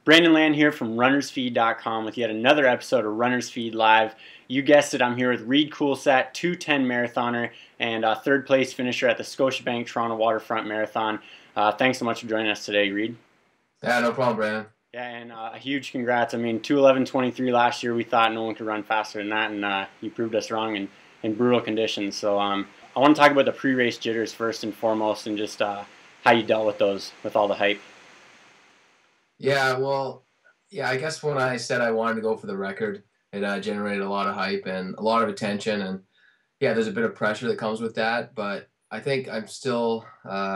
Brandon Land here from runnersfeed.com with yet another episode of Runners Feed Live. You guessed it, I'm here with Reid Coolsaet, 2:10 marathoner and third place finisher at the Scotiabank Toronto Waterfront Marathon. Thanks so much for joining us today, Reid. Yeah, no problem, Brandon. Yeah, and a huge congrats. I mean, 2:11:23 last year, we thought no one could run faster than that, and you proved us wrong in brutal conditions. So I want to talk about the pre-race jitters first and foremost, and just how you dealt with those, with all the hype. Yeah, well, yeah, I guess when I said I wanted to go for the record, it generated a lot of hype and a lot of attention. And yeah, there's a bit of pressure that comes with that. But I think I'm still,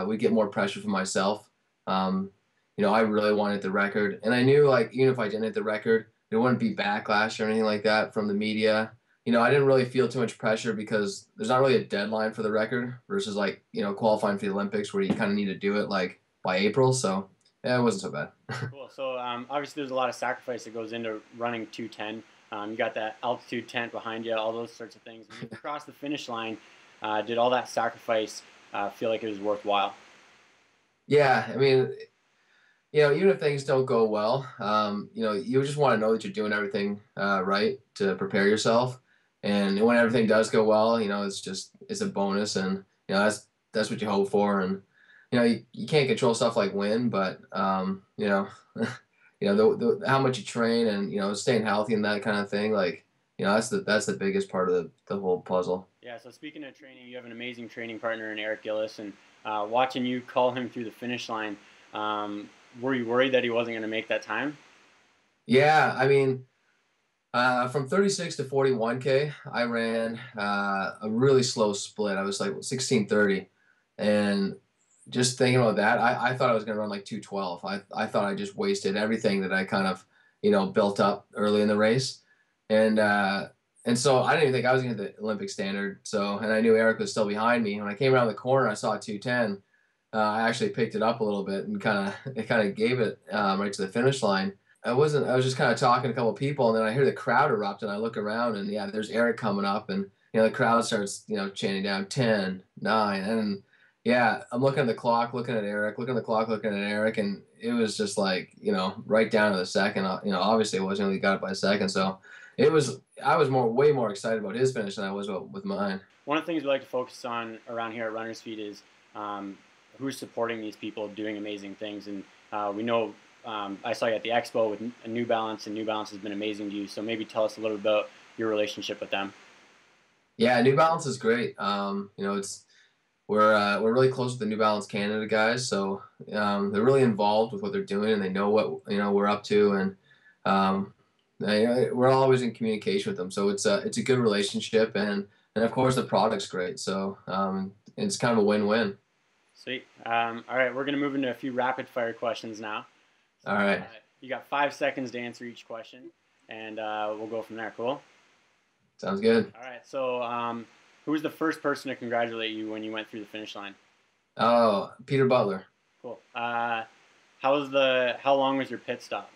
we get more pressure from myself. I really wanted the record. And I knew, like, even if I didn't hit the record, there wouldn't be backlash or anything like that from the media. I didn't really feel too much pressure because there's not really a deadline for the record versus, like, qualifying for the Olympics where you kind of need to do it, like, by April. So, yeah, it wasn't so bad. Cool. So obviously there's a lot of sacrifice that goes into running 2:10. You got that altitude tent behind you, all those sorts of things. When you crossed the finish line, did all that sacrifice feel like it was worthwhile? Yeah, I mean, even if things don't go well, you just want to know that you're doing everything right to prepare yourself. And when everything does go well, it's a bonus, and that's what you hope for. And you can't control stuff like wind, but how much you train and staying healthy and that kind of thing. Like, that's the biggest part of the whole puzzle. Yeah. So speaking of training, you have an amazing training partner in Eric Gillis, and watching you call him through the finish line. Were you worried that he wasn't going to make that time? Yeah, I mean, from 36 to 41K, I ran a really slow split. I was like 16:30, and just thinking about that, I thought I was going to run like 2:12. I thought I just wasted everything that I kind of built up early in the race, and so I didn't even think I was going to hit the Olympic standard. So, and I knew Eric was still behind me. When I came around the corner, I saw 2:10. I actually picked it up a little bit and kind of gave it right to the finish line. I was just kind of talking to a couple of people, and then I hear the crowd erupt, and I look around, and yeah, there's Eric coming up, and the crowd starts chanting down 10, 9, and yeah, I'm looking at the clock, looking at Eric, looking at the clock, looking at Eric, and it was just like right down to the second. Obviously it wasn't really got it by a second, so I was way more excited about his finish than I was with mine. One of the things we like to focus on around here at Runners Feed is who's supporting these people doing amazing things, and we know. I saw you at the expo with New Balance, and New Balance has been amazing to you. So maybe tell us a little about your relationship with them. Yeah, New Balance is great. We're really close with the New Balance Canada guys, so they're really involved with what they're doing, and they know what we're up to, and we're always in communication with them. So it's a good relationship, and of course the product's great. So it's kind of a win-win. Sweet. All right, we're gonna move into a few rapid fire questions now. So, All right. You got 5 seconds to answer each question, and we'll go from there. Cool? Sounds good. All right. So, who was the first person to congratulate you when you went through the finish line? Oh, Peter Butler. Cool. How long was your pit stop?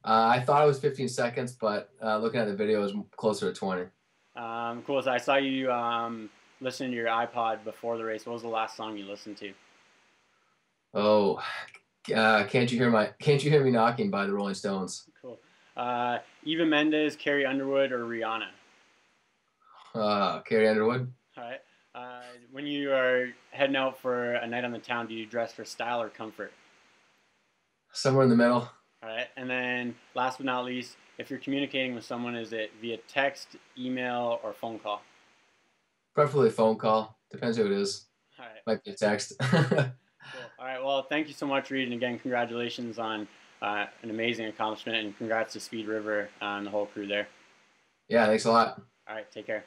I thought it was 15 seconds, but looking at the video, it was closer to 20. Cool. So I saw you listening to your iPod before the race. What was the last song you listened to? Oh, Can't You Hear Me Knocking by the Rolling Stones. Cool. Eva Mendes, Carrie Underwood, or Rihanna? Carrie Underwood. All right. When you are heading out for a night on the town, do you dress for style or comfort? Somewhere in the middle. All right. And then last but not least, if you're communicating with someone, is it via text, email, or phone call? Preferably phone call. Depends who it is. All right. Might be a text. Cool. All right. Well, thank you so much, Reid. And again, congratulations on an amazing accomplishment, and congrats to Speed River and the whole crew there. Yeah, thanks a lot. All right. Take care.